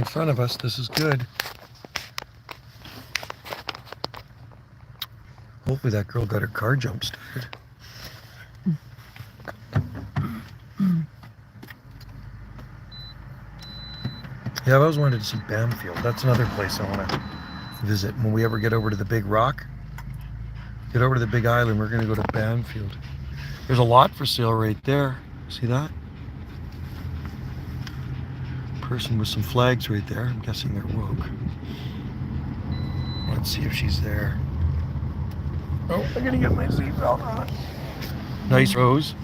front of us. This is good. Hopefully that girl got her car jump started. Yeah, I've always wanted to see Bamfield. That's another place I want to visit. When we ever get over to the big rock, get over to the big island, we're going to go to Bamfield. There's a lot for sale right there. See that? Person with some flags right there. I'm guessing they're woke. Let's see if she's there. Oh, I'm going to get my seatbelt on. Nice rose.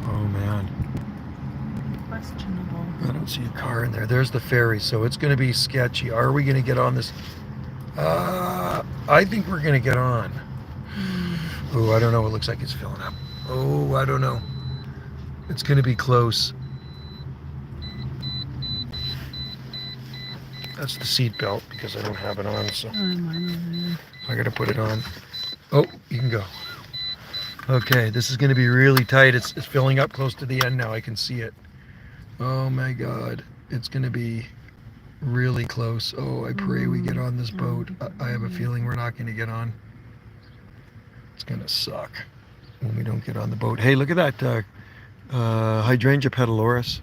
Oh man. Questionable. I don't see a car in there. There's the ferry, so it's going to be sketchy. Are we going to get on this? I think we're going to get on. Oh, I don't know. It looks like it's filling up. Oh, I don't know. It's going to be close. That's the seat belt because I don't have it on, so I got to put it on. Oh, you can go. Okay, this is going to be really tight. It's filling up close to the end now. I can see it. Oh my God, it's going to be really close. Oh, I pray we get on this boat. I have a feeling we're not going to get on. It's going to suck when we don't get on the boat. Hey, look at that hydrangea petaloris,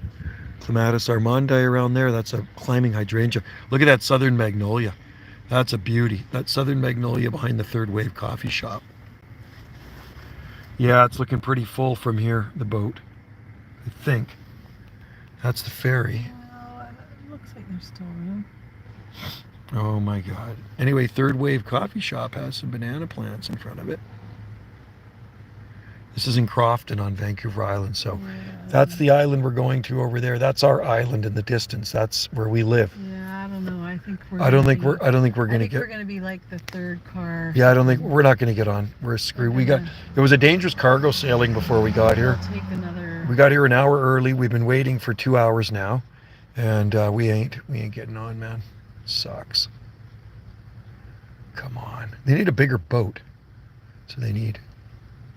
clematis armandi around there. That's a climbing hydrangea. Look at that southern magnolia. That's a beauty. That southern magnolia behind the Third Wave coffee shop. Yeah, it's looking pretty full from here, the boat, I think. That's the ferry. It looks like there's still room. Oh my God. Anyway, Third Wave coffee shop has some banana plants in front of it. This is in Crofton on Vancouver Island, so that's the island we're going to over there. That's our island in the distance. That's where we live. Yeah, I don't know. I think we're. I don't think we're going to get. We're going to be like the third car. Yeah, I don't think we're not going to get on. We're screwed. It was a dangerous cargo sailing before we got here. Take another. We got here an hour early. We've been waiting for 2 hours now, and we ain't getting on, man. It sucks. Come on. They need a bigger boat. So they need.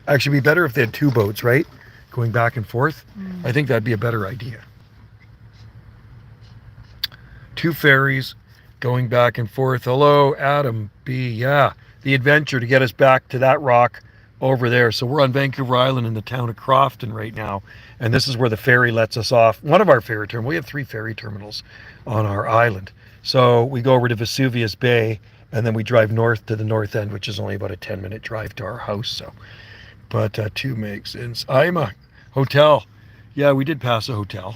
Actually, it'd be better if they had two boats, right? Going back and forth. I think that'd be a better idea. Two ferries going back and forth. Hello, Adam B. Yeah, the adventure to get us back to that rock over there. So we're on Vancouver Island in the town of Crofton right now. And this is where the ferry lets us off. One of our ferry terminals. We have 3 ferry terminals on our island. So we go over to Vesuvius Bay and then we drive north to the north end, which is only about a 10-minute drive to our house. So. But 2 makes sense. I'm a hotel. Yeah, we did pass a hotel.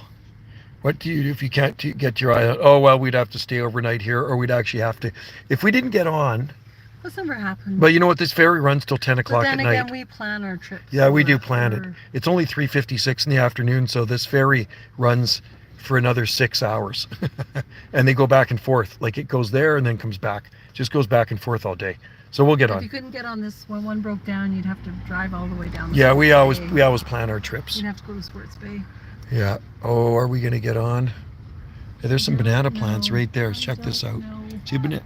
What do you do if you can't get to your island? Oh, well, we'd have to stay overnight here, or we'd actually have to. If we didn't get on. That's never happened. But you know what? This ferry runs till 10 o'clock at night. But then again, we plan our trips. Yeah, we do plan it. It's only 3:56 in the afternoon, so this ferry runs for another 6 hours. And they go back and forth. Like it goes there and then comes back. Just goes back and forth all day. So we'll get on. If you couldn't get on this, when one broke down, you'd have to drive all the way down. Yeah, we always plan our trips. You'd have to go to Sports Bay. Yeah. Oh, are we gonna get on? Yeah, there's some banana plants right there. Check this out. See a banana?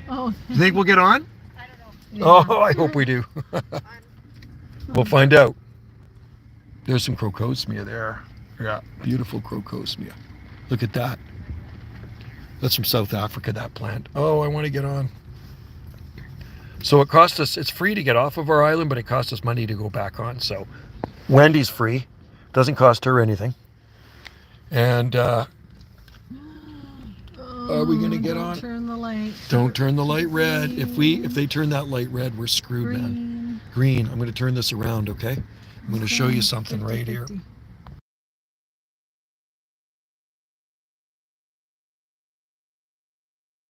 Oh. You think we'll get on? I don't know. Oh, I hope we do. We'll find out. There's some crocosmia there. Yeah, beautiful crocosmia. Look at that. That's from South Africa, that plant. Oh, I want to get on. So it cost us, it's free to get off of our island, but it cost us money to go back on. So Wendy's free. Doesn't cost her anything. And are we going to get on? Don't turn the light. Don't turn the light red. If they turn that light red, we're screwed, man. Green. I'm going to turn this around, okay? I'm going to show you something right here.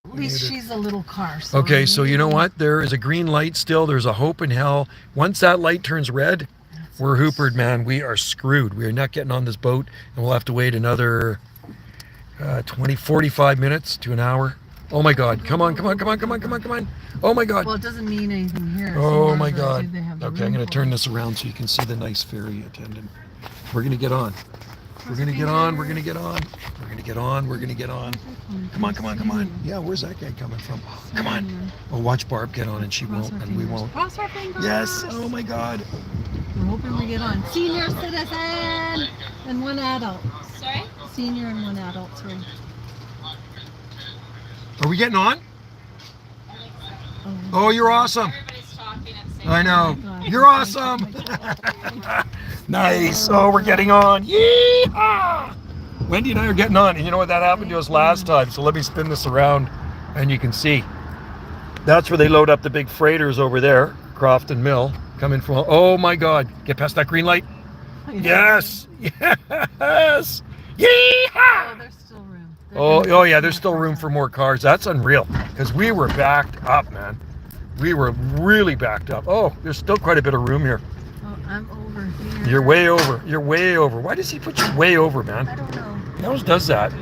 At least she's a little car. So okay, so you know what? There is a green light still. There's a hope in hell. Once that light turns red, we're hoopered, man. We are screwed. We are not getting on this boat, and we'll have to wait another 45 minutes to an hour. Oh my God! Come on! Oh my God! Well, it doesn't mean anything here. Oh my God! Okay, I'm going to turn this around so you can see the nice ferry attendant. We're going to get on. We're going to get on. We're going to get on. We're going to get on. We're going to get on. Come on. Yeah, where's that guy coming from? Come on. Oh, watch Barb get on and she won't, and we won't. Cross our fingers. Yes. Oh my God. We're hoping we get on. Senior citizen. one adult. Sorry? Senior and one adult's room. Are we getting on? I think so. Oh, you're awesome. Everybody's talking at the same I know. Oh my God. You're awesome. Nice. Oh, we're getting on. Yeehaw! Wendy and I are getting on. And you know what? That happened to us last time. So let me spin this around and you can see. That's where they load up the big freighters over there. Crofton Mill. Coming from, oh my God. Get past that green light. Yes. Yes. Yeehaw! Oh, there's still room. Oh yeah, there's still room for more cars. That's unreal. Because we were backed up, man. We were really backed up. Oh, there's still quite a bit of room here. Oh, I'm over here. You're way over. You're way over. Why does he put you way over, man? I don't know. He always does that.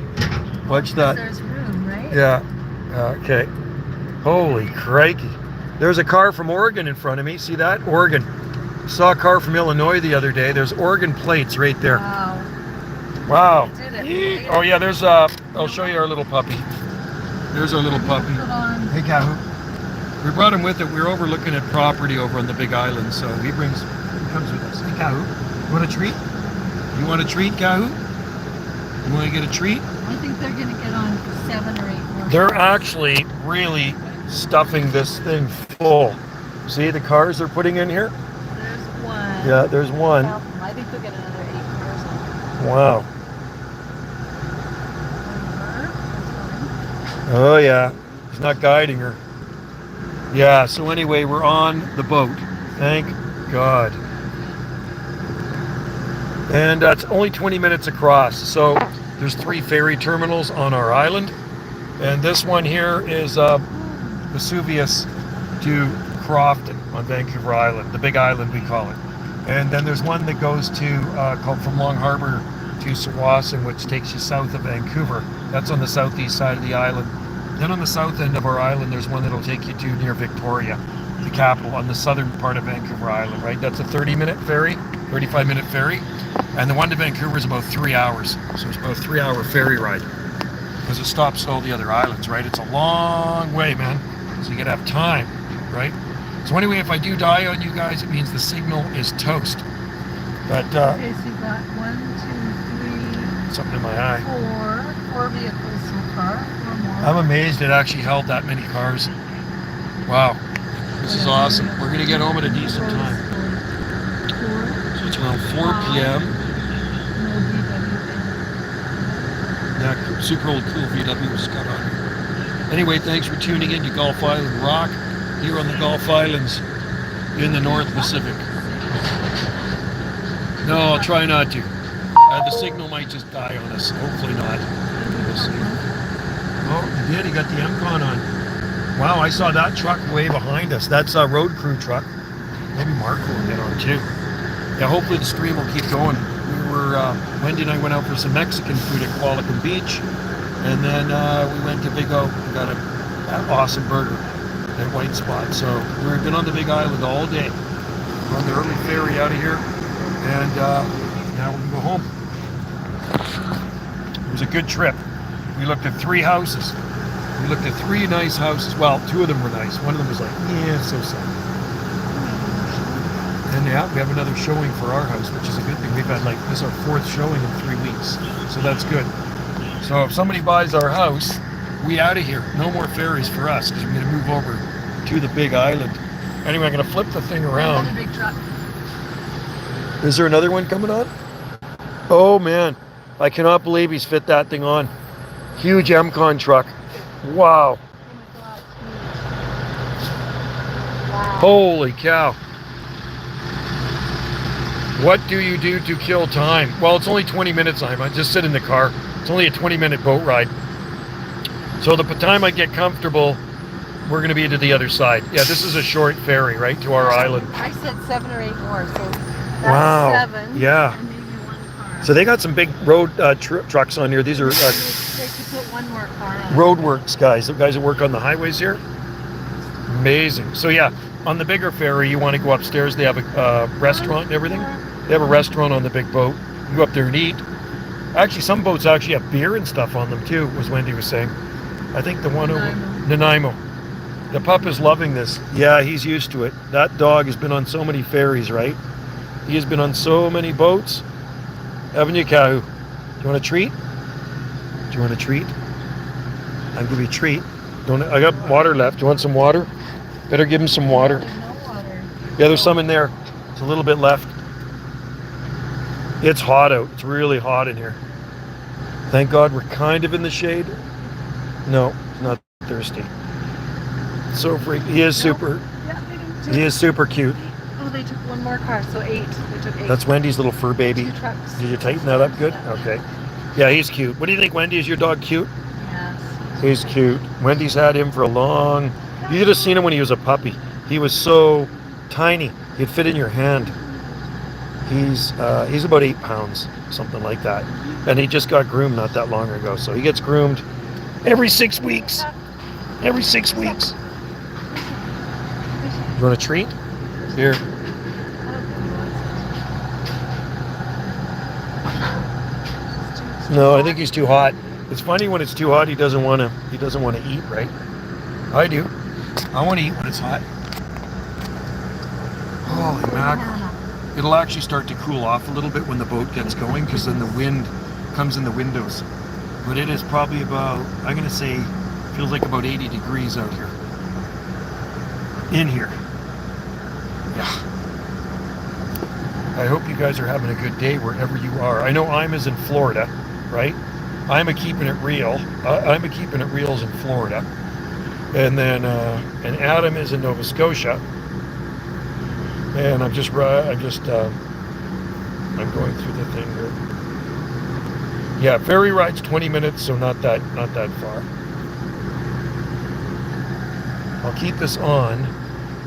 Watch that. There's room, right? Yeah. Okay. Holy crikey. There's a car from Oregon in front of me. See that? Oregon. Saw a car from Illinois the other day. There's Oregon plates right there. Wow. Wow. Did it. Yee. Oh yeah, there's I'll show you our little puppy. There's our little puppy. Put on. Hey, Kahoo. We brought him with it. We were over looking at property over on the Big Island, so he comes with us. Hey, Kahoo. You want a treat? You want a treat, Kahoo? You want to get a treat? I think they're going to get on 7 or 8 more. They're actually really stuffing this thing full. See the cars they're putting in here? There's one. Yeah, there's one. I think they'll get another 8 cars on. Wow. There's one. Oh yeah. He's not guiding her. Yeah, so anyway, we're on the boat. Thank God. And it's only 20 minutes across. So there's 3 ferry terminals on our island. And this one here is Vesuvius to Crofton on Vancouver Island, the Big Island we call it. And then there's one that goes to, called from Long Harbour to Sawasan, which takes you south of Vancouver. That's on the southeast side of the island. Then on the south end of our island, there's one that'll take you to near Victoria, the capital, on the southern part of Vancouver Island, right? That's a 30-minute ferry, 35-minute ferry. And the one to Vancouver is about 3 hours. So it's about a 3-hour ferry ride. Because it stops at all the other islands, right? It's a long way, man. So you gotta have time, right? So anyway, if I do die on you guys, it means the signal is toast. But, Okay, so you've got 1, 2, 3, something in my eye. 4 vehicles so far. 4 more. I'm amazed it actually held that many cars. Wow, this is awesome. We're gonna get home at a decent time. So it's around 4 p.m. Yeah, super old cool VW was got on here. Anyway, thanks for tuning in to Gulf Island Rock here on the Gulf Islands in the North Pacific. No, I'll try not to. The signal might just die on us. Hopefully not. We'll see. Oh, he did. He got the MCON on. Wow, I saw that truck way behind us. That's a road crew truck. Maybe Mark will get on too. Yeah, hopefully the stream will keep going. Wendy and I went out for some Mexican food at Qualicum Beach. And then we went to Big O and got an awesome burger at White Spot. So we've been on the Big Island all day. We're on the early ferry out of here. And now we can go home. It was a good trip. We looked at 3 houses. We looked at 3 nice houses. Well, 2 of them were nice. One of them was like, yeah, so. And yeah, we have another showing for our house, which is a good thing. We've had this is our 4th showing in 3 weeks. So that's good. So if somebody buys our house, we out of here. No more ferries for us because we're going to move over to the Big Island. Anyway, I'm going to flip the thing around. Another big truck. Is there another one coming on? Oh man, I cannot believe he's fit that thing on. Huge MCON truck. Wow. Holy cow. What do you do to kill time? Well, it's only 20 minutes, I just sit in the car. It's only a 20-minute boat ride. So the time I get comfortable, we're going to be to the other side. Yeah, this is a short ferry, right, to our island. I said 7 or 8 more, so that's Wow. 7. Yeah. And maybe 1 car. So they got some big road trucks on here. These are They could put 1 more car on. roadworks guys, the guys that work on the highways here. Amazing. So yeah, on the bigger ferry, you want to go upstairs. They have a restaurant and everything. They have a restaurant on the big boat. You go up there and eat. Actually, some boats actually have beer and stuff on them too, was Wendy was saying. I think the one over Nanaimo. The pup is loving this. Yeah, he's used to it. That dog has been on so many ferries, right? He has been on so many boats. Haven't you, Kahu? Do you want a treat? Do you want a treat? I'll give you a treat. Don't I got water left. Do you want some water? Better give him some water. No water. Yeah, there's some in there. There's a little bit left. It's hot out. It's really hot in here. Thank God we're kind of in the shade. No, not thirsty. So freak. He is super. Yeah, they didn't He is super cute. Oh, they took one more car, so 8. They took 8. That's Wendy's little fur baby. 2 trucks. Did you tighten that up good? Yeah. Okay. Yeah, he's cute. What do you think, Wendy? Is your dog cute? Yes. He's cute. Wendy's had him for a long... You should have seen him when he was a puppy. He was so tiny. He'd fit in your hand. He's about 8 pounds, something like that. And he just got groomed not that long ago. So he gets groomed every 6 weeks. Every 6 weeks. You want a treat? Here. No, I think he's too hot. It's funny when it's too hot. He doesn't want to eat, right? I do. I want to eat when it's hot. Holy mackerel! It'll actually start to cool off a little bit when the boat gets going, because then the wind comes in the windows. But it is probably about, I'm gonna say, feels like about 80 degrees out here. In here. Yeah. I hope you guys are having a good day wherever you are. I know I'm in Florida, right? I'm a keeping it real. I'm a keeping it reals in Florida, and then and Adam is in Nova Scotia, and I'm going through the thing here. Yeah, ferry ride's 20 minutes, so not that far. I'll keep this on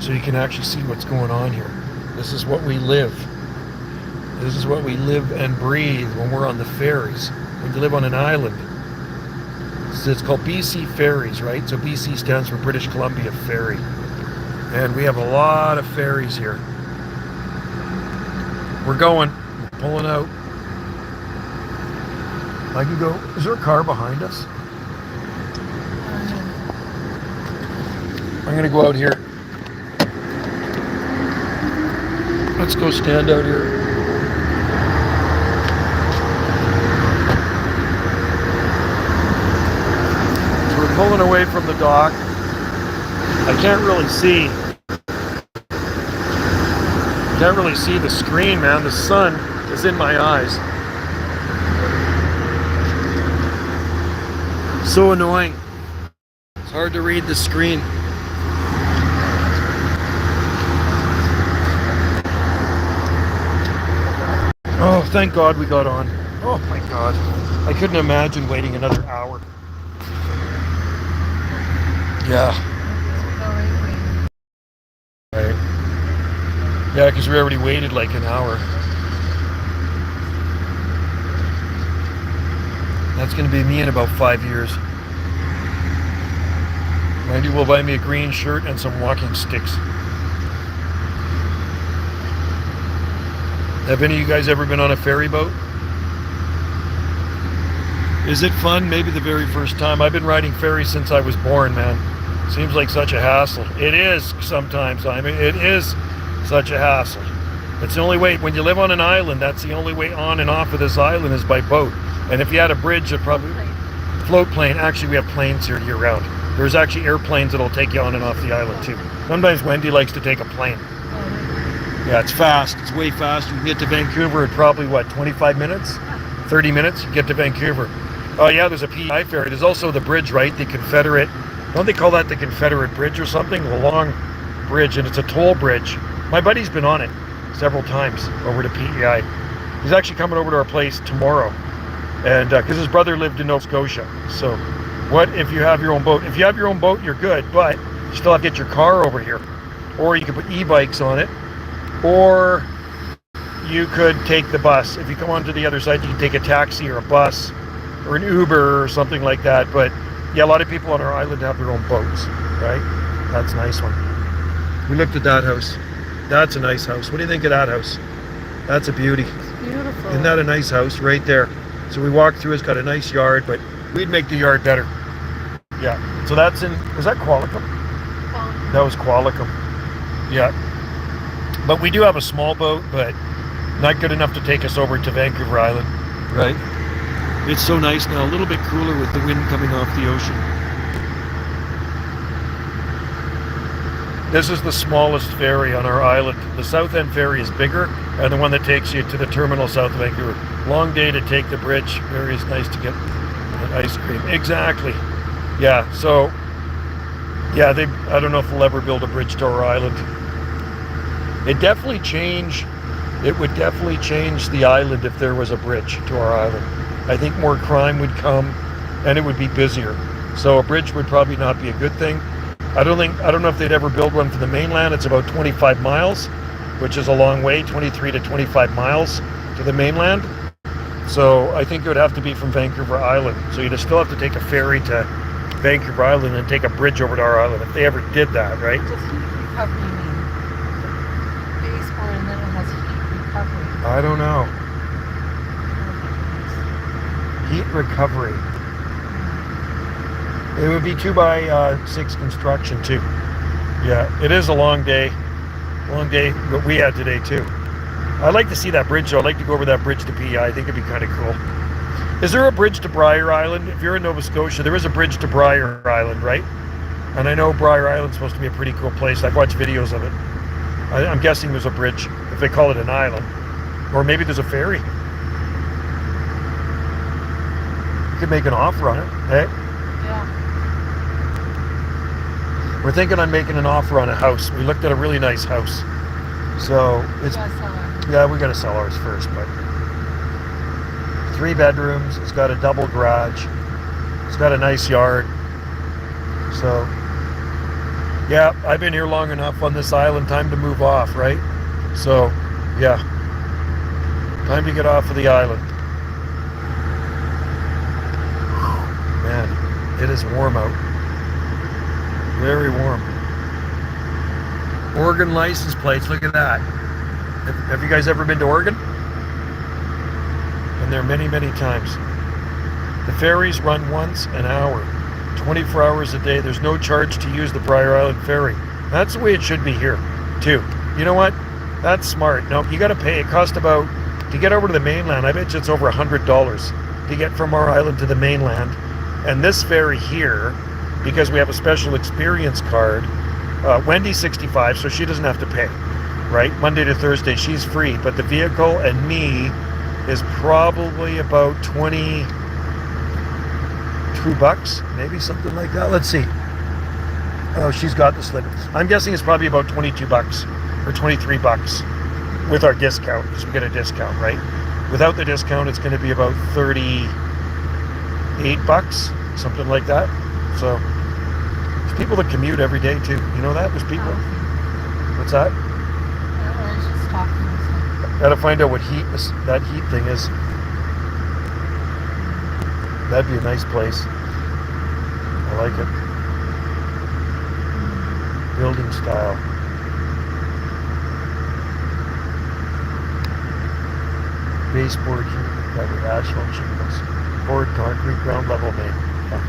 so you can actually see what's going on here. This is what we live. This is what we live and breathe when we're on the ferries. When you live on an island. It's called BC Ferries, right? So BC stands for British Columbia Ferry. And we have a lot of ferries here. We're pulling out. I can go, is there a car behind us? I'm gonna go out here. Let's go stand out here. Pulling away from the dock. I can't really see. Can't really see the screen, man. The sun is in my eyes. So annoying. It's hard to read the screen. Oh, thank God we got on. Oh my God. I couldn't imagine waiting another hour. Yeah. Right. Yeah, because we already waited like an hour. That's going to be me in about 5 years. Randy will buy me a green shirt and some walking sticks. Have any of you guys ever been on a ferry boat? Is it fun? Maybe the very first time. I've been riding ferries since I was born, man. Seems like such a hassle. It is sometimes. I mean, it is such a hassle. It's the only way, when you live on an island, that's the only way on and off of this island is by boat. And if you had a bridge, it'd probably... Float plane. Actually, we have planes here year round. There's actually airplanes that'll take you on and off the island too. Sometimes Wendy likes to take a plane. Yeah, it's fast. It's way fast. You can get to Vancouver in probably, 25 minutes? 30 minutes, you get to Vancouver. Oh yeah, there's a PEI ferry. There's also the bridge, right? The Confederate... Don't they call that the Confederate Bridge or something? The long bridge, and it's a toll bridge. My buddy's been on it several times over to PEI. He's actually coming over to our place tomorrow, and because his brother lived in Nova Scotia. So what if you have your own boat? If you have your own boat, you're good, but you still have to get your car over here. Or you could put e-bikes on it, or you could take the bus. If you come onto the other side, you can take a taxi or a bus or an Uber or something like that. But yeah, a lot of people on our island have their own boats, right? That's a nice one. We looked at that house. That's a nice house. What do you think of that house? That's a beauty. It's beautiful. Isn't that a nice house right there? So we walked through, it's got a nice yard, but we'd make the yard better. Yeah, so that's in, was that Qualicum? That was Qualicum. Yeah. But we do have a small boat, but Not good enough to take us over to Vancouver Island. Right? It's so nice now, a little bit cooler with the wind coming off the ocean. This is the smallest ferry on our island. The South End ferry is bigger, and the one that takes you to the terminal south of Vancouver. Long day to take the bridge. Very nice to get an ice cream. Exactly. Yeah, so, yeah, I don't know if they'll ever build a bridge to our island. It would definitely change the island if there was a bridge to our island. I think more crime would come, and it would be busier. So a bridge would probably not be a good thing. I don't know if they'd ever build one for the mainland. It's about 25 miles, which is a long way, 23 to 25 miles to the mainland. So I think it would have to be from Vancouver Island. So you'd still have to take a ferry to Vancouver Island and take a bridge over to our island if they ever did that, right? What does heat recovery mean? Baseboard and then it has heat recovery. I don't know. Heat recovery. It would be 2x6 construction too. Yeah, it is a long day. Long day, what we had today too. I'd like to see that bridge though. I'd like to go over that bridge to PEI. I think it'd be kind of cool. Is there a bridge to Briar Island? If you're in Nova Scotia, there is a bridge to Briar Island, right? And I know Briar Island's supposed to be a pretty cool place. I've watched videos of it. I'm guessing there's a bridge, if they call it an island. Or maybe there's a ferry. You could make an offer on it, hey? Yeah. We're thinking on making an offer on a house. We looked at a really nice house. So it's, yeah, we gotta sell ours first, but 3 bedrooms, it's got a double garage, it's got a nice yard. So yeah, I've been here long enough on this island, time to move off, right? So yeah, time to get off of the island. Man, it is warm out. Very warm. Oregon license plates, look at that. Have you guys ever been to Oregon? Been there many, many times. The ferries run once an hour, 24 hours a day. There's no charge to use the Briar Island ferry. That's the way it should be here, too. You know what? That's smart. No, you got to pay. It costs about, to get over to the mainland, I bet you it's over $100 to get from our island to the mainland. And this ferry here, because we have a special experience card, Wendy's 65, so she doesn't have to pay, right? Monday to Thursday, she's free, but the vehicle and me is probably about 22 bucks, maybe something like that. Let's see. Oh, she's got the slip. I'm guessing it's probably about 22 bucks or 23 bucks with our discount, because we get a discount, right? Without the discount, it's going to be about 38 bucks, something like that. So there's people that commute every day too. You know that? There's people. What's that? I was just talking. Gotta find out what that heat thing is. That'd be a nice place. I like it. Building style. Baseboard heat recovery, asphalt shingles, poured concrete, ground level made. Yeah.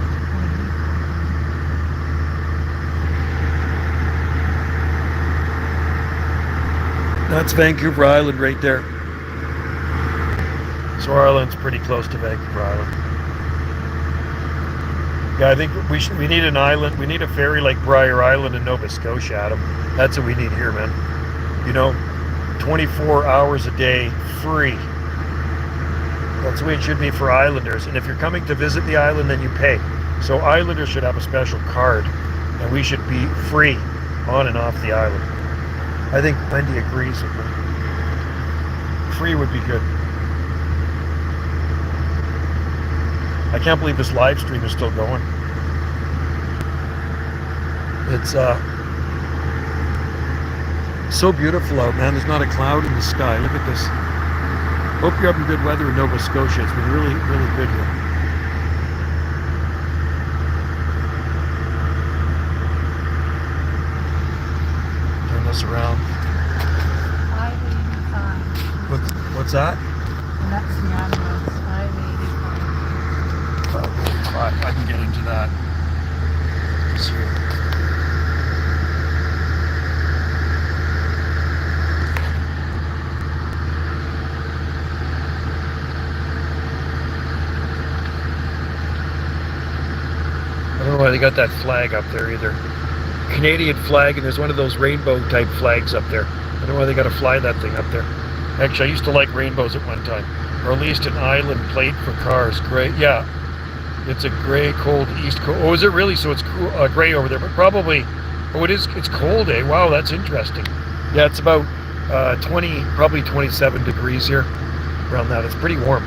That's Vancouver Island right there. So our island's pretty close to Vancouver Island. Yeah, I think we need an island. We need a ferry like Briar Island in Nova Scotia, Adam. That's what we need here, man. You know, 24 hours a day, free. That's the way it should be for islanders. And if you're coming to visit the island, then you pay. So islanders should have a special card, and we should be free on and off the island. I think Wendy agrees with me. Free would be good. I can't believe this live stream is still going. It's so beautiful out, man. There's not a cloud in the sky. Look at this. Hope you're having good weather in Nova Scotia. It's been really, really good here. Turn this around. 585. What's that? And that's the address. 585. I can get into that. Let's see. why they got that flag up there either. Canadian flag, and there's one of those rainbow type flags up there. I don't know why they got to fly that thing up there. Actually, I used to like rainbows at one time. Or at least an island plate for cars. Gray, yeah. It's a gray, cold east coast. Oh, is it really? So it's cool, gray over there, but probably, oh, it is, it's cold, eh? Wow, that's interesting. Yeah, it's about 20, probably 27 degrees here, around that. It's pretty warm.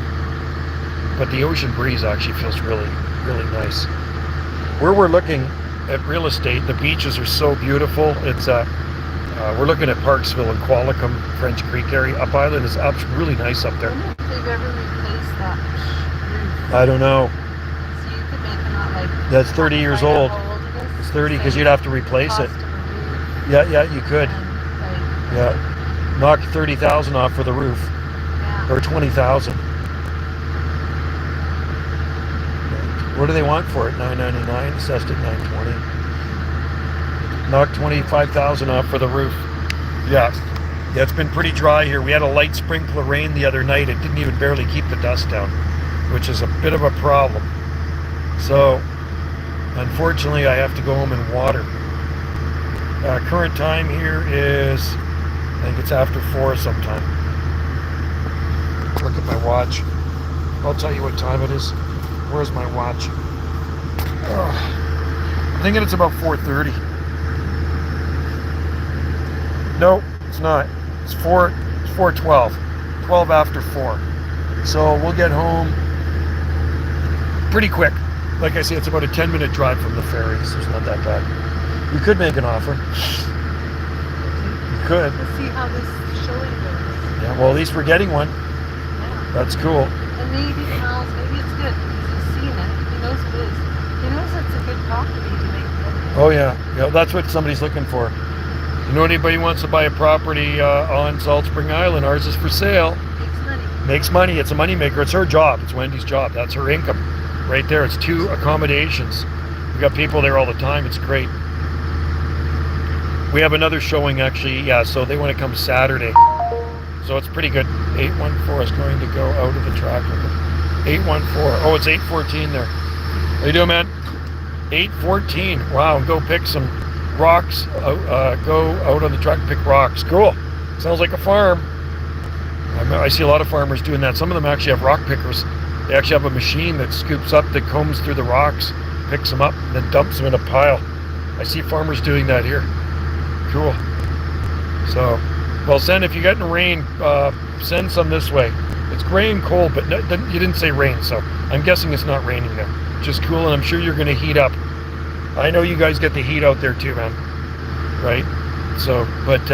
But the ocean breeze actually feels really, really nice. Where we're looking at real estate, the beaches are so beautiful. It's we're looking at Parksville and Qualicum, French Creek area. Up Island is really nice up there. I wonder if they've ever replaced that roof. I don't know. So you could make it not like... That's 30 years find out old. how old it is. It's 30 because you'd have to replace Cost it. of a roof Yeah, you could. and, like, Yeah, knock 30,000 off for the roof, yeah. or 20,000. What do they want for it? $9.99, assessed at $9.20. Knock 25,000 off for the roof. Yeah, it's been pretty dry here. We had a light sprinkle of rain the other night. It didn't even barely keep the dust down, which is a bit of a problem. So, unfortunately, I have to go home and water. Current time here is, I think it's after 4 sometime. Look at my watch. I'll tell you what time it is. Where's my watch? I'm thinking it's about 4:30. No, it's not. It's 4:12. 12 after 4. So we'll get home pretty quick. Like I say, it's about a 10-minute drive from the ferry, so it's not that bad. You could make an offer. You could. Let's see how this showing goes. Yeah, well, at least we're getting one. Yeah. That's cool. And maybe Al's, maybe it's good because he's seen it. He knows what it is. He knows it's a good property to make money. Oh yeah, that's what somebody's looking for. You know, anybody wants to buy a property on Salt Spring Island, ours is for sale. Makes money. Makes money. It's a money maker. It's her job. It's Wendy's job. That's her income right there. It's 2 accommodations. We got people there all the time. It's great. We have another showing actually. Yeah, so they want to come Saturday. So it's pretty good. 814 is going to go out of the track. 814. Oh, it's 814 there. How you doing, man? 814. Wow, go pick some rocks. Go out on the truck and pick rocks. Cool. Sounds like a farm. I see a lot of farmers doing that. Some of them actually have rock pickers. They actually have a machine that scoops up, that combs through the rocks, picks them up, and then dumps them in a pile. I see farmers doing that here. Cool. So, well, send, if you're getting rain, send some this way. It's gray and cold, but you didn't say rain, so I'm guessing it's not raining there. Just cool, and I'm sure you're going to heat up. I know you guys get the heat out there too, man. Right? So, but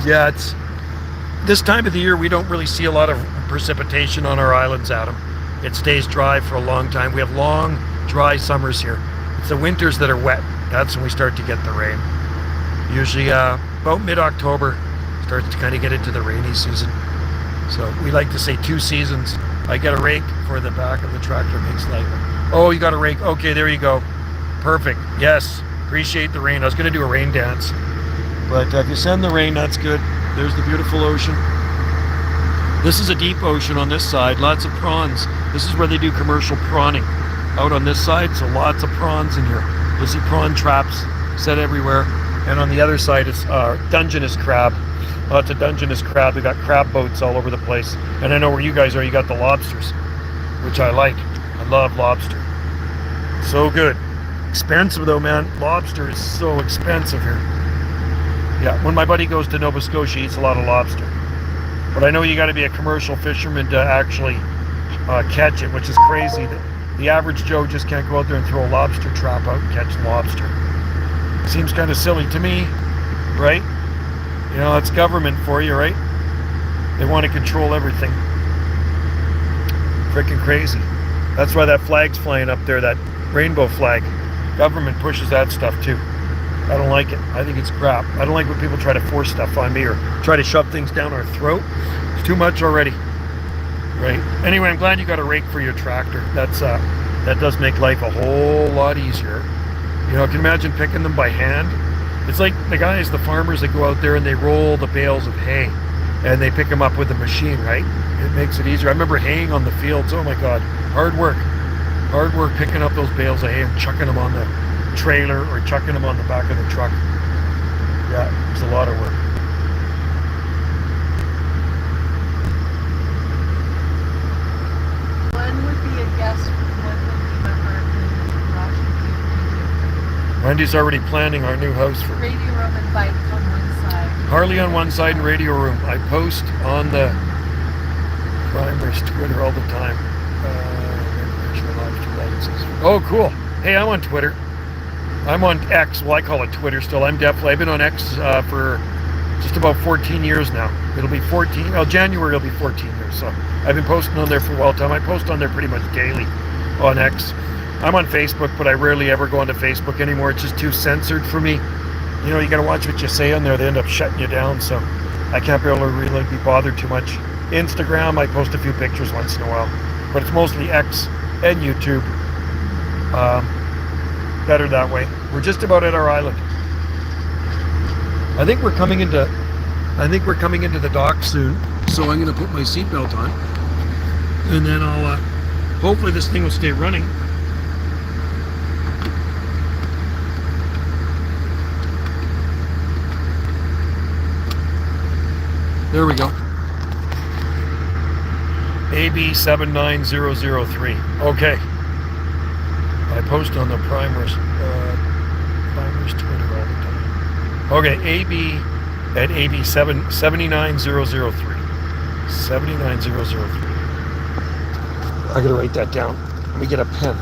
yeah, it's this time of the year we don't really see a lot of precipitation on our islands, Adam. It stays dry for a long time. We have long, dry summers here. It's the winters that are wet. That's when we start to get the rain. Usually about mid-October starts to kind of get into the rainy season. So we like to say 2 seasons. I get a rake for the back of the tractor, makes light. Oh, you got a rake. Okay, there you go. Perfect. Yes, appreciate the rain. I was going to do a rain dance, but if you send the rain, that's good. There's the beautiful ocean. This is a deep ocean on this side. Lots of prawns. This is where they do commercial prawning. Out on this side, so lots of prawns in here. You'll see prawn traps set everywhere. And on the other side, it's Dungeness crab. Lots of Dungeness crab. They got crab boats all over the place. And I know where you guys are. You got the lobsters, which I like. I love lobster. So good. Expensive though, man. Lobster is so expensive here. Yeah, when my buddy goes to Nova Scotia, he eats a lot of lobster. But I know you got to be a commercial fisherman to actually catch it, which is crazy. The average Joe just can't go out there and throw a lobster trap out and catch lobster. Seems kind of silly to me, right? You know, that's government for you, right? They want to control everything. Freaking crazy. That's why that flag's flying up there, that rainbow flag. Government pushes that stuff too. I don't like it. I think it's crap. I don't like when people try to force stuff on me or try to shove things down our throat. It's too much already. Right? Anyway, I'm glad you got a rake for your tractor. That does make life a whole lot easier. You know, can you imagine picking them by hand? It's like the farmers that go out there and they roll the bales of hay and they pick them up with a machine, right? It makes it easier. I remember haying on the fields. Oh my God, hard work. Hard work picking up those bales of hay and chucking them on the trailer or chucking them on the back of the truck. Yeah, it's a lot of work. When would be a guest? When would be member in Washington? Wendy's already planning our new house for Radio room and bike on one side. Harley on one side and radio room. I post on the Climbers Twitter all the time. Oh, cool. Hey, I'm on Twitter. I'm on X. Well, I call it Twitter still. I've been on X for just about 14 years now. It'll be 14. Oh, January it'll be 14 years. So I've been posting on there for a while time. I post on there pretty much daily on X. I'm on Facebook, but I rarely ever go onto Facebook anymore. It's just too censored for me. You know, you got to watch what you say on there. They end up shutting you down. So I can't be able to really be bothered too much. Instagram, I post a few pictures once in a while, but it's mostly X and YouTube. Better that way. We're just about at our island. I think we're coming into the dock soon. So I'm going to put my seatbelt on, and then I'll hopefully this thing will stay running. There we go. AB 79003. Okay. I post on the Primers Twitter all the time. Okay, AB at AB 79003. 79003. I gotta write that down. Let me get a pen.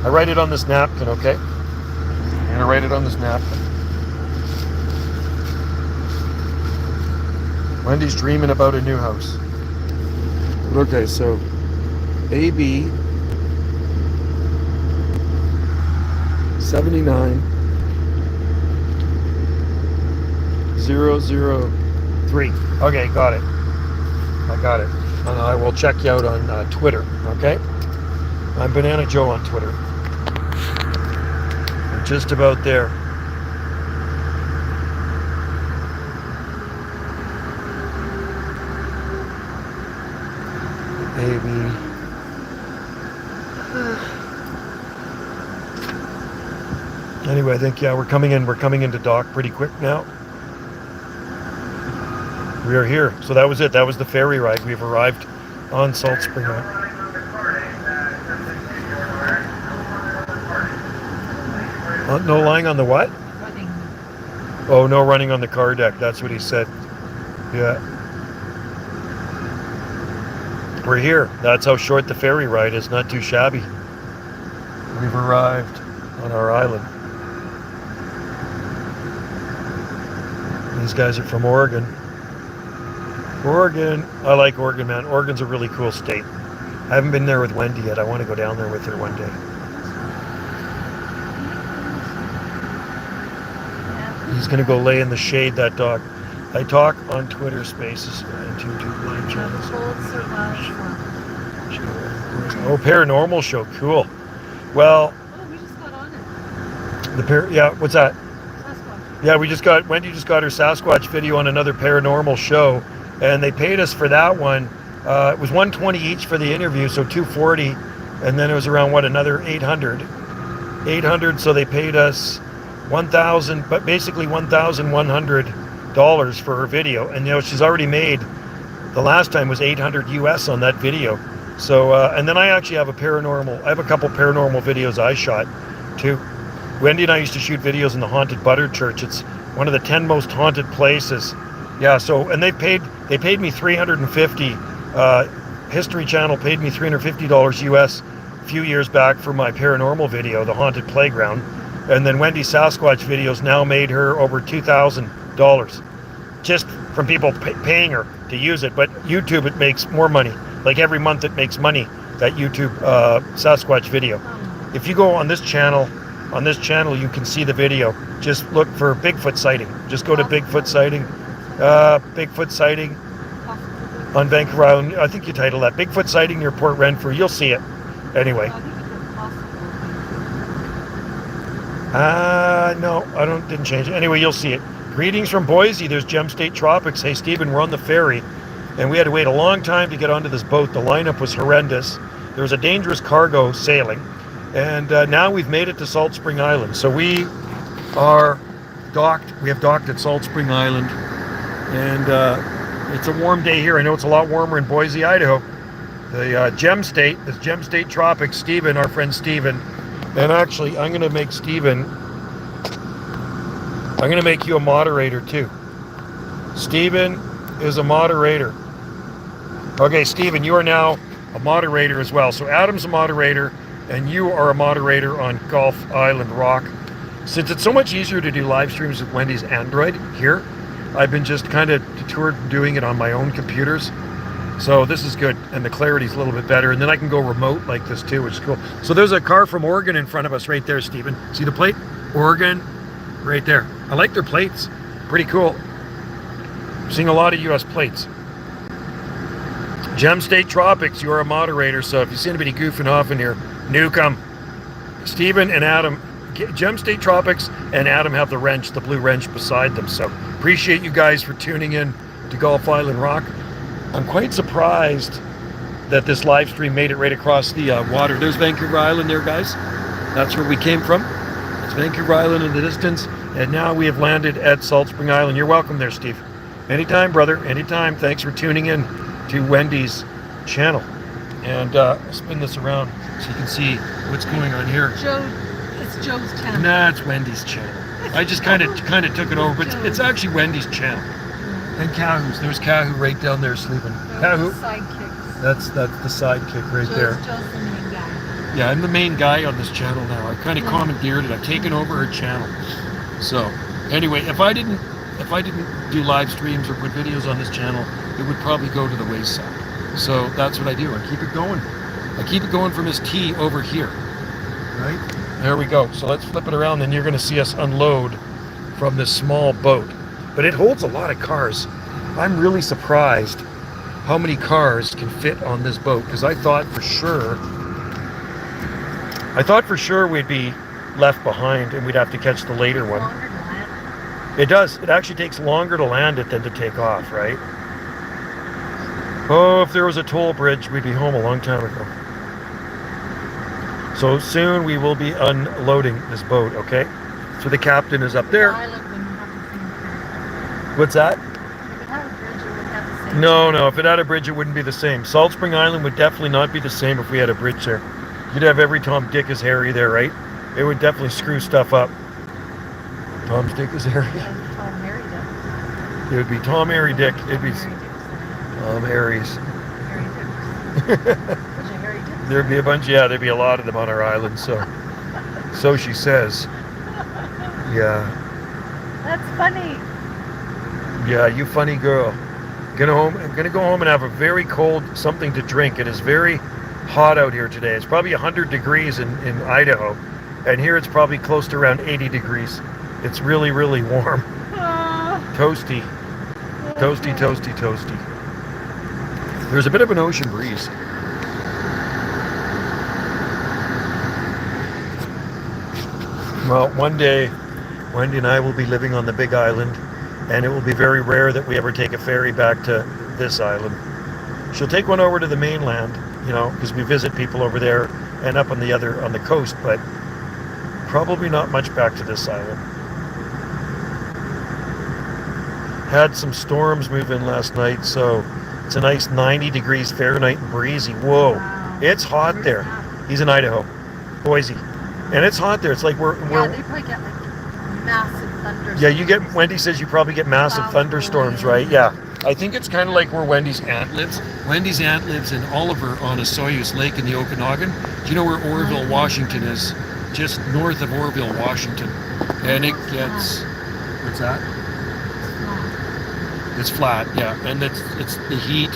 I write it on this napkin, okay? I'm gonna write it on this napkin. Wendy's dreaming about a new house. Okay, so AB 79003. Okay, got it. I got it. And I will check you out on Twitter, okay? I'm Banana Joe on Twitter. I'm just about there. Maybe. Anyway, I think we're coming into dock pretty quick now. We are here. So that was it. That was the ferry ride. We've arrived on Salt Spring Island. No lying on the what? Running. Oh, no running on the car deck. That's what he said. Yeah. We're here. That's how short the ferry ride is. Not too shabby. We've arrived on our island. These guys are from Oregon. Oregon. I like Oregon, man. Oregon's a really cool state. I haven't been there with Wendy yet. I want to go down there with her one day. He's going to go lay in the shade, that dog. I talk on Twitter Spaces and YouTube live channels. Oh, paranormal show, cool. Well, we just got on it. What's that? Sasquatch. Yeah, Wendy just got her Sasquatch video on another paranormal show, and they paid us for that one. It was $120 each for the interview, so $240, and then it was around another $800. So they paid us $1,000, but basically $1,100 for her video, and she's already made. The last time was $800 US on that video. So and then I actually have a couple paranormal videos I shot too. Wendy and I used to shoot videos in the haunted Butter Church. It's one of the 10 most haunted places. Yeah. So and they paid me $350. History Channel paid me $350 US a few years back for my paranormal video, the haunted playground. And then Wendy's Sasquatch videos now made her over $2,000 just from people paying her to use it. But YouTube, it makes more money. Like every month it makes money, that YouTube Sasquatch video. If you go on this channel, you can see the video. Just look for Bigfoot sighting. Just go to Bigfoot sighting. Bigfoot sighting on Vancouver Island. I think you title that Bigfoot sighting near Port Renfrew. You'll see it. Anyway. No, didn't change it. Anyway, you'll see it. Greetings from Boise. There's Gem State Tropics. Hey, Stephen, we're on the ferry. and we had to wait a long time to get onto this boat. The lineup was horrendous. There was a dangerous cargo sailing, and now we've made it to Salt Spring Island. So we are docked. We have docked at Salt Spring Island, and it's a warm day here. I know it's a lot warmer in Boise, Idaho. The Gem State, this Gem State Tropics, Stephen, our friend Stephen, and actually I'm going to make Stephen, I'm going to make you a moderator too. Stephen is a moderator. Okay, Stephen, you are now a moderator as well. So Adam's a moderator, and you are a moderator on IslandRock. Since it's so much easier to do live streams with Wendy's Android here, I've been just kind of detoured doing it on my own computers. So this is good, and the clarity's a little bit better, and then I can go remote like this too, which is cool. So there's a car from Oregon in front of us right there, Stephen. See the plate? Oregon, right there. I like their plates. Pretty cool. I'm seeing a lot of US plates. Gem State Tropics, you're a moderator, so if you see anybody goofing off in here, nuke them. Stephen and Adam, Gem State Tropics and Adam have the wrench, the blue wrench beside them. So appreciate you guys for tuning in to IslandRock. I'm quite surprised that this live stream made it right across the water. There's Vancouver Island there, guys. That's where we came from. It's Vancouver Island in the distance, and now we have landed at Salt Spring Island. You're welcome there, Steve. Anytime, brother, anytime. Thanks for tuning in to Wendy's channel. And I'll spin this around so you can see what's going on here. It's Joe's channel. Nah, it's Wendy's channel. I just kind of took it over, but it's actually Wendy's channel. And Kahoo's. There's Kahoo right down there sleeping. Kahoo. Sidekicks. That's the sidekick right there. Joe's the main guy. Yeah, I'm the main guy on this channel now. I kind of commandeered it. I've taken over her channel. So anyway, if I didn't do live streams or put videos on this channel, it would probably go to the wayside. So that's what I do. I keep it going. I keep it going from this T over here. Right? There we go. So let's flip it around, and you're going to see us unload from this small boat. But it holds a lot of cars. I'm really surprised how many cars can fit on this boat, because I thought for sure we'd be left behind and we'd have to catch the later one. Longer to land. It does. It actually takes longer to land it than to take off, right? Oh, if there was a toll bridge, we'd be home a long time ago. So soon we will be unloading this boat, okay? So the captain is up there. What's that? If it had a bridge, it would have the same. No. If it had a bridge, it wouldn't be the same. Salt Spring Island would definitely not be the same if we had a bridge there. You'd have every Tom, Dick, is Harry there, right? It would definitely screw stuff up. Tom's Dick is Harry. Tom, Harry, Dick. It would be Tom, Harry, Dick. It'd be Tom, Harry's. Harry Dicks. There'd be a bunch. Yeah, there'd be a lot of them on our island. So she says. Yeah. That's funny. Yeah, you funny girl. I'm gonna go home and have a very cold something to drink. It is very hot out here today. It's probably 100 degrees in Idaho, and here it's probably close to around 80 degrees. It's really, really warm. Toasty. There's a bit of an ocean breeze. Well, one day, Wendy and I will be living on the Big Island, and it will be very rare that we ever take a ferry back to this island. She'll take one over to the mainland, because we visit people over there and up on the coast, but probably not much back to this island. Had some storms move in last night, so it's a nice 90 degrees Fahrenheit and breezy. Whoa, Wow. It's hot there. He's in Idaho, Boise, and it's hot there. It's like we're They probably get like massive thunderstorms. Wendy says you probably get massive thunderstorms, right? Yeah. I think it's kind of like where Wendy's aunt lives. Wendy's aunt lives in Oliver on a Soyuz Lake in the Okanagan. Do you know where Oroville, Washington is? Just north of Oroville, Washington. And it gets, what's that? It's flat, yeah. And it's the heat,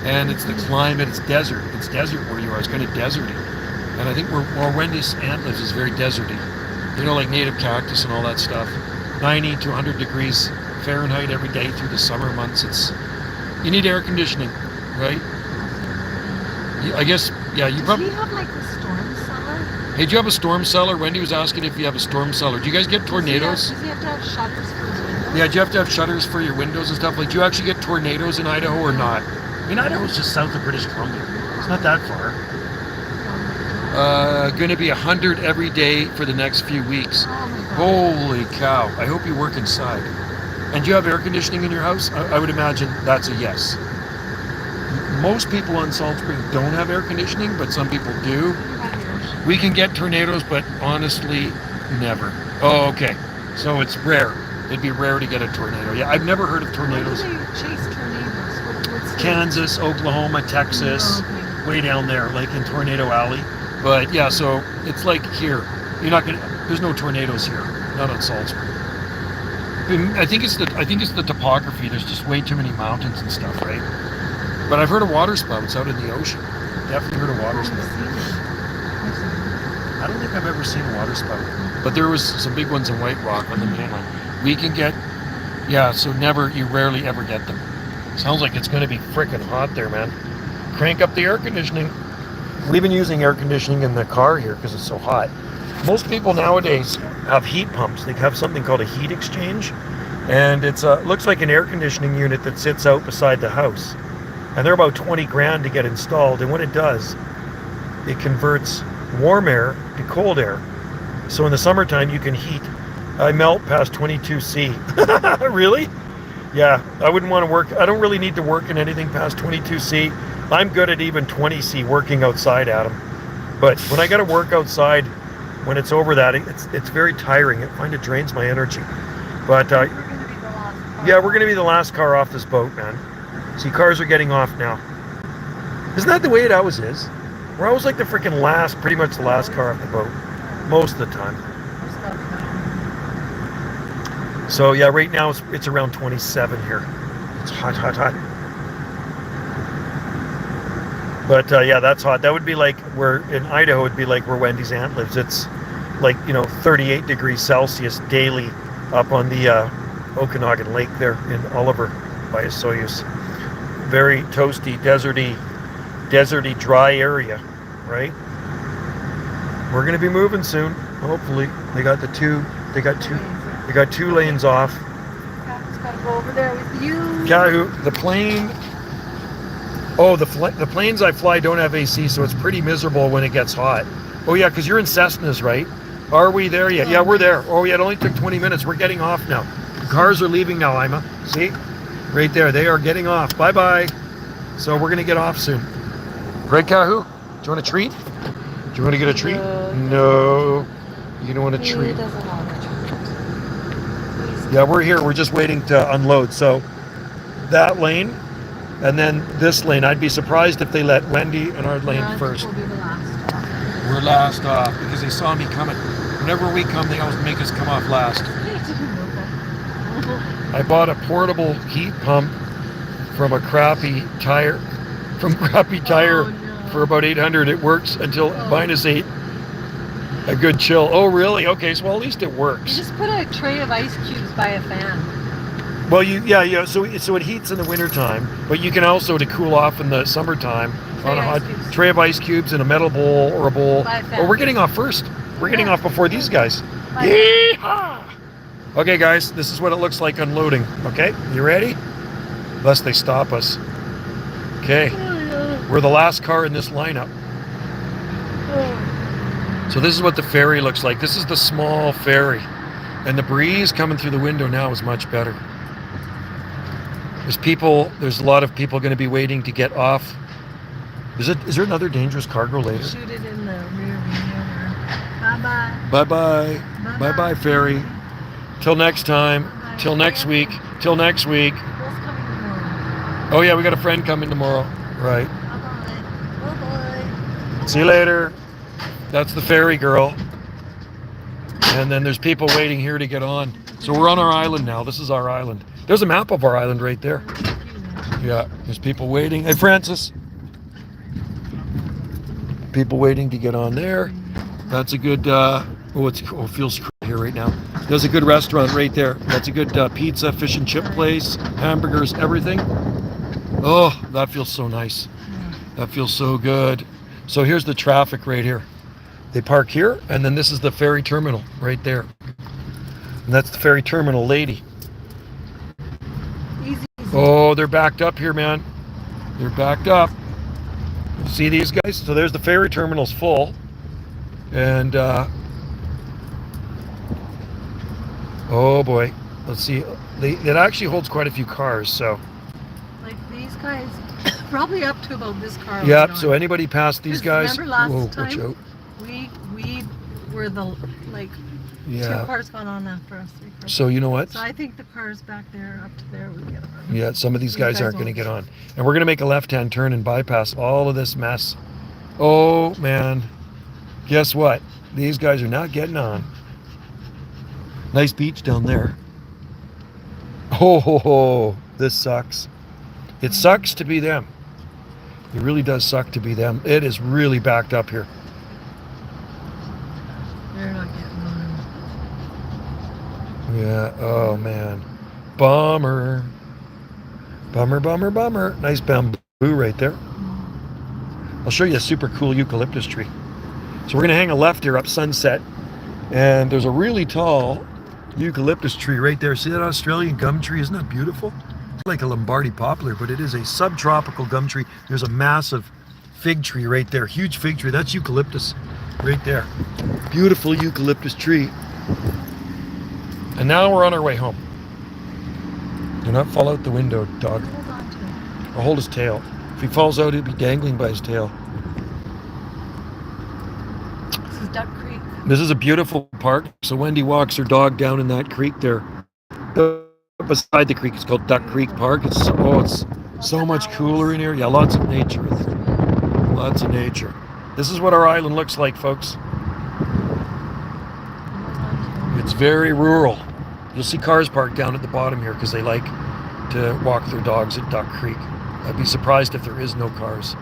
and it's the climate. It's desert. It's desert where you are. It's kind of deserty. And I think where Wendy's aunt lives is very deserty. Like native cactus and all that stuff. 90 to 100 degrees Fahrenheit every day through the summer months. You need air conditioning, right? I guess, yeah. You probably. Do you have like a storm cellar? Hey, do you have a storm cellar? Wendy was asking if you have a storm cellar. Do you guys get tornadoes? Does he have to have shutters for his windows? Yeah, do you have to have shutters for your windows and stuff? Like, do you actually get tornadoes in Idaho or not? I mean, Idaho's just south of British Columbia. It's not that far. Going to be 100 every day for the next few weeks. Oh my God. Holy cow. I hope you work inside. And do you have air conditioning in your house? I would imagine that's a yes. Most people on Salt Spring don't have air conditioning, but some people do. We can get tornadoes, but honestly, never. Oh, okay. So it's rare. It'd be rare to get a tornado. Yeah, I've never heard of tornadoes. How do they chase tornadoes? What state? Kansas, Oklahoma, Texas, Oh, okay. way down there, like in Tornado Alley. But yeah, so it's like here. You're not gonna. There's no tornadoes here. Not on Salt Spring. I think it's the topography. There's just way too many mountains and stuff, right? But I've heard of water spouts out in the ocean. Definitely heard of water spouts. I don't think I've ever seen a water spout. But there was some big ones in White Rock on the mainland. We can get, yeah, so you rarely ever get them. Sounds like it's going to be freaking hot there, man. Crank up the air conditioning. We've been using air conditioning in the car here because it's so hot. Most people nowadays have heat pumps. They have something called a heat exchange. And it looks like an air conditioning unit that sits out beside the house. And they're about 20 grand to get installed. And what it does, it converts warm air to cold air. So in the summertime, you can heat. I melt past 22C. Really? Yeah, I wouldn't want to work. I don't really need to work in anything past 22C. I'm good at even 20C working outside, Adam. But when I got to work outside, when it's over that, it's very tiring. I find it drains my energy. But We're going to be the last car. yeah, we're going to be the last car off this boat, man. See, cars are getting off now. Isn't that the way it always is? We're always like the freaking last, pretty much the last car off the boat. Most of the time. So yeah, right now it's around 27 here. It's hot, hot, hot. But yeah, that's hot. That would be like where in Idaho, it'd be like where Wendy's aunt lives. It's like, 38 degrees Celsius daily up on the Okanagan Lake there in Oliver by Soyuz. Very toasty, deserty, dry area, right? We're gonna be moving soon, hopefully. They got two lanes off. Captain's got to go over there with you. Yahoo! The plane. Oh, the planes I fly don't have AC, so it's pretty miserable when it gets hot. Oh yeah, because you're in Cessnas, right? Are we there yet? Yeah, we're there. Oh yeah, it only took 20 minutes. We're getting off now. The cars are leaving now, Ima. See? Right there. They are getting off. Bye-bye. So we're going to get off soon. Right, Kahoo? Do you want a treat? Do you want to get a treat? No. You don't want a He treat? doesn't want a treat. Yeah, we're here. We're just waiting to unload. So that lane and then this lane. I'd be surprised if they let Wendy and our lane first. We'll be the last stop. We're last off because they saw me coming. Whenever we come, they always make us come off last. I bought a portable heat pump from a crappy tire Oh, no. for about 800. It works until -8. A good chill. Oh, really? Okay, so well, at least it You works. just put a tray of ice cubes by a fan. Well, so it heats in the wintertime, but you can also, to cool off in the summertime, on a hot tray of ice cubes in a metal bowl or a bowl. By a fan. Oh, we're getting off first. We're getting off before these guys. By a Yeehaw! Okay, guys, this is what it looks like unloading. Okay, you ready? Unless they stop us. Okay, we're the last car in this lineup. So this is what the ferry looks like. This is the small ferry. And the breeze coming through the window now is much better. There's a lot of people going to be waiting to get off. Is there another dangerous cargo later? Shoot it in the rear view. Bye-bye. Bye-bye. Bye-bye, ferry. Till next time. Bye-bye. Till next week. Till next week. Who's coming tomorrow? Oh yeah, we got a friend coming tomorrow. Right. Bye-bye. Bye-bye. See you later. That's the ferry girl. And then there's people waiting here to get on. So we're on our island now. This is our island. There's a map of our island right there. Yeah, there's people waiting. Hey, Francis. People waiting to get on there. That's a good, it feels cool here right now. There's a good restaurant right there. That's a good pizza, fish and chip place, hamburgers, everything. Oh, that feels so nice. That feels so good. So here's the traffic right here. They park here, and then this is the ferry terminal right there. And that's the ferry terminal lady. Easy. Oh, they're backed up here, man. They're backed up. See these guys? So there's the ferry terminal's full. And, oh boy. Let's see. It actually holds quite a few cars, so. Like these guys, probably up to about this car. Yep, so anybody past these guys. Remember last whoa, time watch out. we were the, like, Yeah. 2 cars gone on after us. 3 cars. So you know what? So I think the cars back there, up to there, would get on. Yeah, some of these guys aren't going to won't. get on. And we're going to make a left-hand turn and bypass all of this mess. Oh, man. Guess what? These guys are not getting on. Nice beach down there. Oh, ho, ho. This sucks. It sucks to be them. It really does suck to be them. It is really backed up here. They're not getting on. Yeah, oh, man. Bummer. Bummer, bummer, bummer. Nice bamboo right there. I'll show you a super cool eucalyptus tree. So we're going to hang a left here up Sunset. And there's a really tall eucalyptus tree right there. See that Australian gum tree? Isn't that beautiful? It's like a Lombardy poplar, but it is a subtropical gum tree. There's a massive fig tree right there. Huge fig tree. That's eucalyptus right there. Beautiful eucalyptus tree. And now we're on our way home. Do not fall out the window, dog. Hold on to it. Or hold his tail. If he falls out, he'll be dangling by his tail. This is Duck Creek. This is a beautiful park. So Wendy walks her dog down in that creek there. Beside the creek, it's called Duck Creek Park. It's so much cooler in here. Yeah, lots of nature. Lots of nature. This is what our island looks like, folks. It's very rural. You'll see cars parked down at the bottom here because they like to walk their dogs at Duck Creek. I'd be surprised if there is no cars.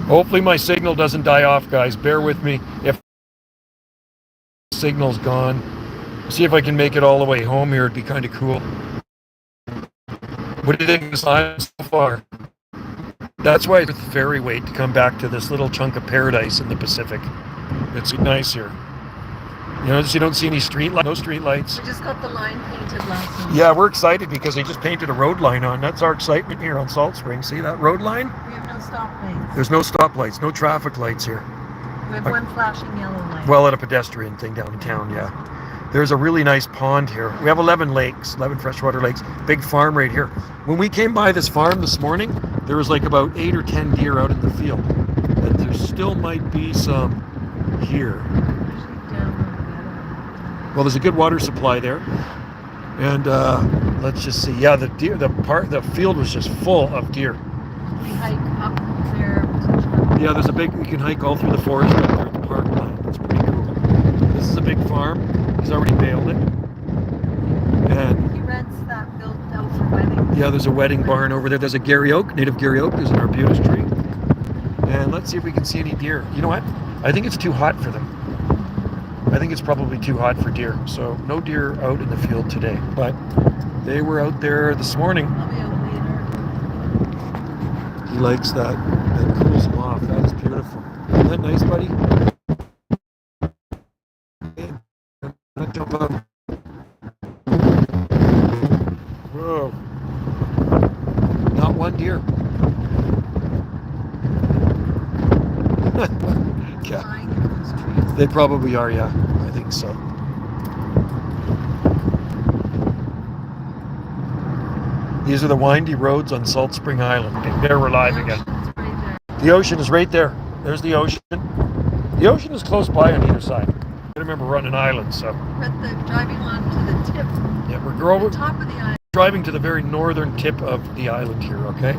Hopefully my signal doesn't die off, guys. Bear with me. If the signal's gone, see if I can make it all the way home here. It'd be kind of cool. What do you think of this island so far? That's why it's the ferry wait to come back to this little chunk of paradise in the Pacific. It's nice here. You notice you don't see any street lights, no street lights. We just got the line painted last night. Yeah, we're excited because they just painted a road line on. That's our excitement here on Salt Spring. See that road line? We have no stoplights. There's no stoplights, no traffic lights here. We have one flashing yellow light. Well, at a pedestrian thing down in town, yeah. There's a really nice pond here. We have 11 lakes, 11 freshwater lakes. Big farm right here. When we came by this farm this morning, there was like about 8 or 10 deer out in the field. And there still might be some here. Well, there's a good water supply there. And let's just see. Yeah, the field was just full of deer. We hike up there. Yeah, there's a big, you can hike all through the forest up there at the parkland. That's pretty cool. This is a big farm. He's already baled it. And he rents that built out for weddings. yeah, there's a wedding barn over there. There's a Gary Oak, native Gary Oak. There's an arbutus tree. And let's see if we can see any deer. You know what? I think it's too hot for them. I think it's probably too hot for deer. So no deer out in the field today. But they were out there this morning. I'll be out later. He likes that. That cools him off. That is beautiful. Isn't that nice, buddy? Not jump out. Whoa. Not one deer. Yeah. Behind those trees. They probably are, yeah. I think so. These are the windy roads on Salt Spring Island. And there we're live again. It's right there. The ocean is right there. There's the ocean. The ocean is close by on either side. I remember we're on an island, so. We're driving on to the tip. Yeah, we're The top of the island. driving to the very northern tip of the island here, okay?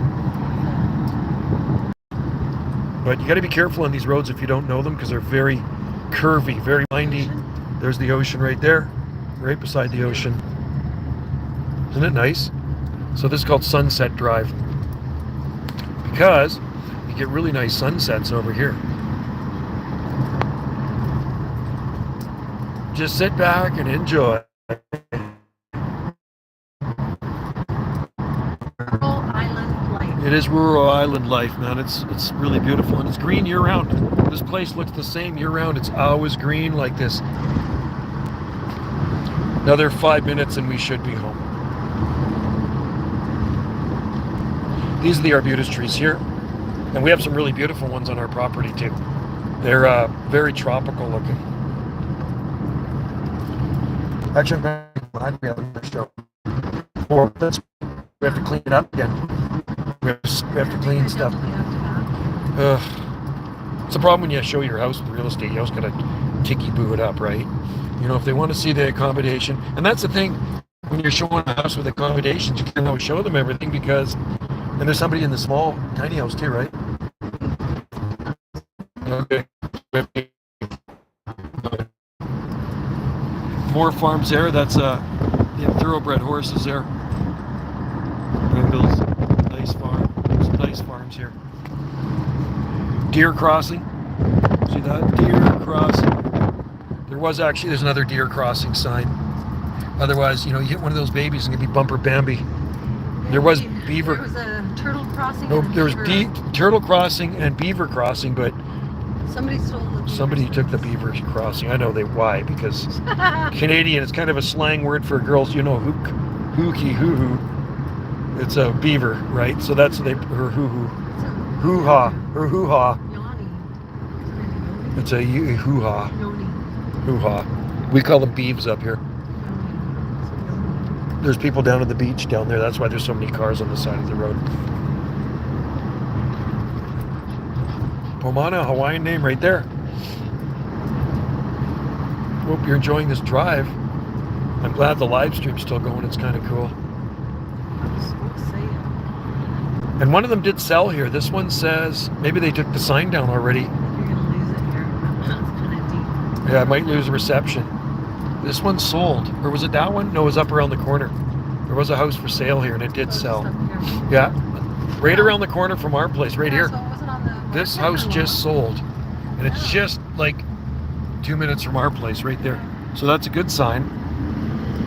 But you got to be careful on these roads if you don't know them because they're very curvy, very windy. There's the ocean right there, right beside the ocean. Isn't it nice? So this is called Sunset Drive because you get really nice sunsets over here. Just sit back and enjoy. Rural island life. It is rural island life, man. It's really beautiful and it's green year round. This place looks the same year round. It's always green like this. Another 5 minutes and we should be home. These are the arbutus trees here. And we have some really beautiful ones on our property too. They're very tropical looking. Actually, I'm glad we have a show. Well, we have to clean it up again. We have to clean stuff. It's a problem when you show your house with real estate. You always got to ticky boo it up, right? You know, if they want to see the accommodation. And that's the thing, when you're showing a house with accommodations, you can't always show them everything because, and there's somebody in the small, tiny house too, right? Okay. More farms there. That's thoroughbred horses there. Bengals, nice farm. Some nice farms here. Deer crossing. See that? Deer crossing. There's another deer crossing sign. Otherwise, you hit one of those babies and it'd be bumper Bambi. There was beaver. There was a turtle crossing. No, there was turtle crossing and beaver crossing, but somebody stole the beaver. Somebody took the beaver crossing. I know why, because Canadian, it's kind of a slang word for girls, hooky, hoo-hoo. It's a beaver, right? So that's her hoo-hoo. Hoo-ha. Her hoo-ha. It's a hoo-ha. Hoo-ha. We call them beeves up here. There's people down at the beach down there. That's why there's so many cars on the side of the road. Pomona, Hawaiian name right there. Hope you're enjoying this drive. I'm glad the live stream's still going. It's kind of cool. And one of them did sell here. This one says, maybe they took the sign down already. You're going to lose it here. It's kind of deep. Yeah, I might lose reception. This one sold. Or was it that one? No, it was up around the corner. There was a house for sale here and it did sell. Yeah. Right around the corner from our place, right here. So it wasn't on the This house just sold. And it's just like 2 minutes from our place right there. So that's a good sign.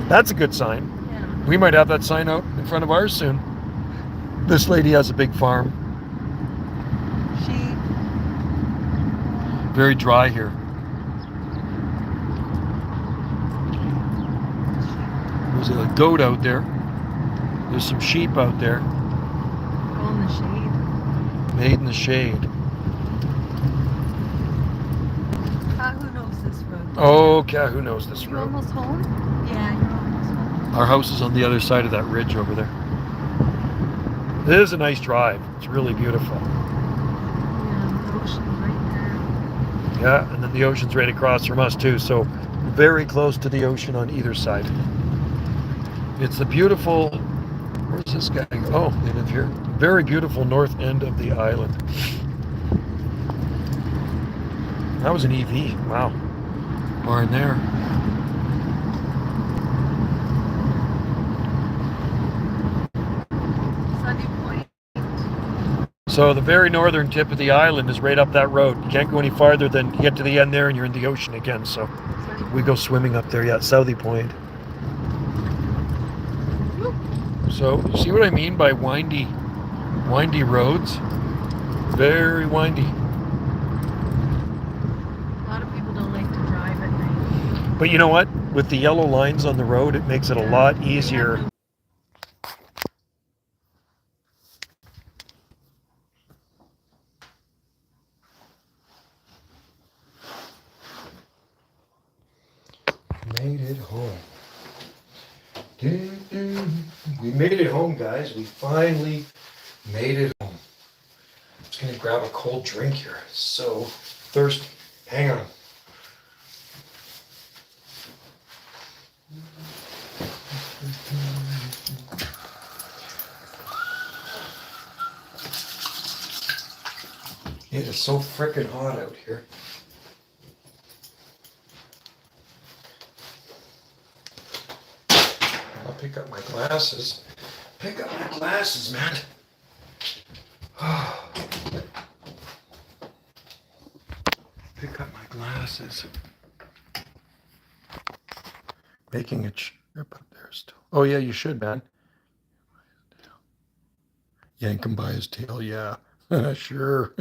That's a good sign. Yeah. We might have that sign out in front of ours soon. This lady has a big farm. Sheep. Very dry here. There's a goat out there. There's some sheep out there. All in the shade. Made in the shade. Who knows this road? Oh, who knows this You road? almost home? Yeah, you're almost home. Our house is on the other side of that ridge over there. It is a nice drive. It's really beautiful. Yeah, the ocean's right there. Yeah, and then the ocean's right across from us too, so very close to the ocean on either side. It's the beautiful, where's this guy? Oh, they live here. Very beautiful north end of the island. That was an EV. Wow. Barn there. Sunny Point. So the very northern tip of the island is right up that road. You can't go any farther than you get to the end there and you're in the ocean again. So we go swimming up there. Yeah, Southie Point. So see what I mean by windy roads? Very windy. A lot of people don't like to drive at night. But you know what? With the yellow lines on the road, it makes it a lot easier. Made it home. We made it home, guys. We finally made it home. I'm just gonna grab a cold drink here. So thirsty. Hang on. It is so frickin' hot out here. I'll pick up my glasses. Pick up my glasses, man. Pick up my glasses. Making a trip up there still. Oh yeah, you should, man. Yank him by his tail, yeah. Sure.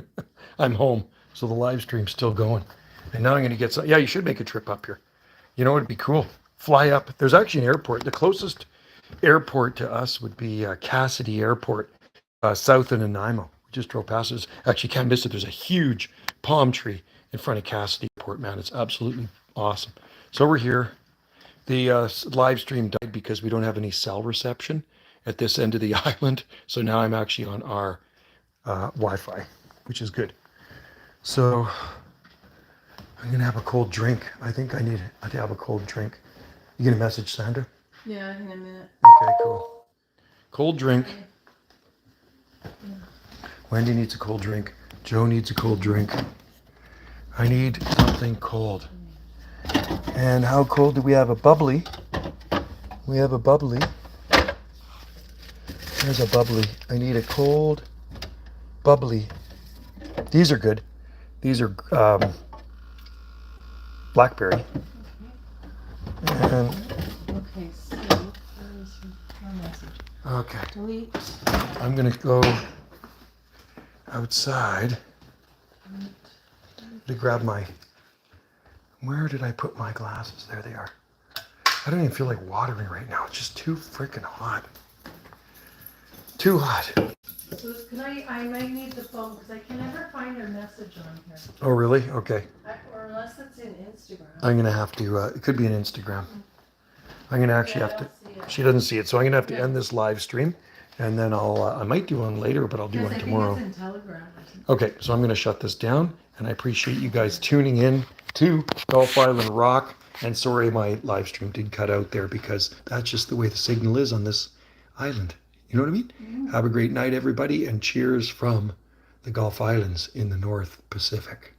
I'm home, so the live stream's still going. And now I'm going to get some. Yeah, you should make a trip up here. You know, it'd be cool. Fly up. There's actually an airport. The closest airport to us would be Cassidy Airport. south in Nanaimo. We just drove past it. Actually, can't miss it. There's a huge palm tree in front of Cassidy Port, man. It's absolutely awesome. So we're here. The live stream died because we don't have any cell reception at this end of the island. So now I'm actually on our Wi-Fi, which is good. So I'm gonna have a cold drink. I think I need to have a cold drink. You gonna message Sandra? Yeah, in a minute. Okay, cool. Cold drink. Wendy needs a cold drink. Joe needs a cold drink. I need something cold. And how cold do we have? A bubbly. We have a bubbly. There's a bubbly. I need a cold bubbly. These are good. These are blackberry. And Okay, so where is your message? okay, Delete. I'm gonna go outside to grab my. Where did I put my glasses? There they are. I don't even feel like watering right now. It's just too freaking hot. Too hot. So I might need the phone because I can never find her message on here. Oh, really? Okay. Or unless it's in Instagram. I'm gonna have to. It could be an Instagram. I'm gonna actually have to. She doesn't see it, so I'm gonna have to end this live stream, and then I'll. I might do one later, but I'll do one tomorrow. I think it's in Telegram or something. Okay, so I'm gonna shut this down, and I appreciate you guys tuning in to Gulf Island Rock. And sorry, my live stream did cut out there because that's just the way the signal is on this island. You know what I mean? Have a great night, everybody, and cheers from the Gulf Islands in the North Pacific.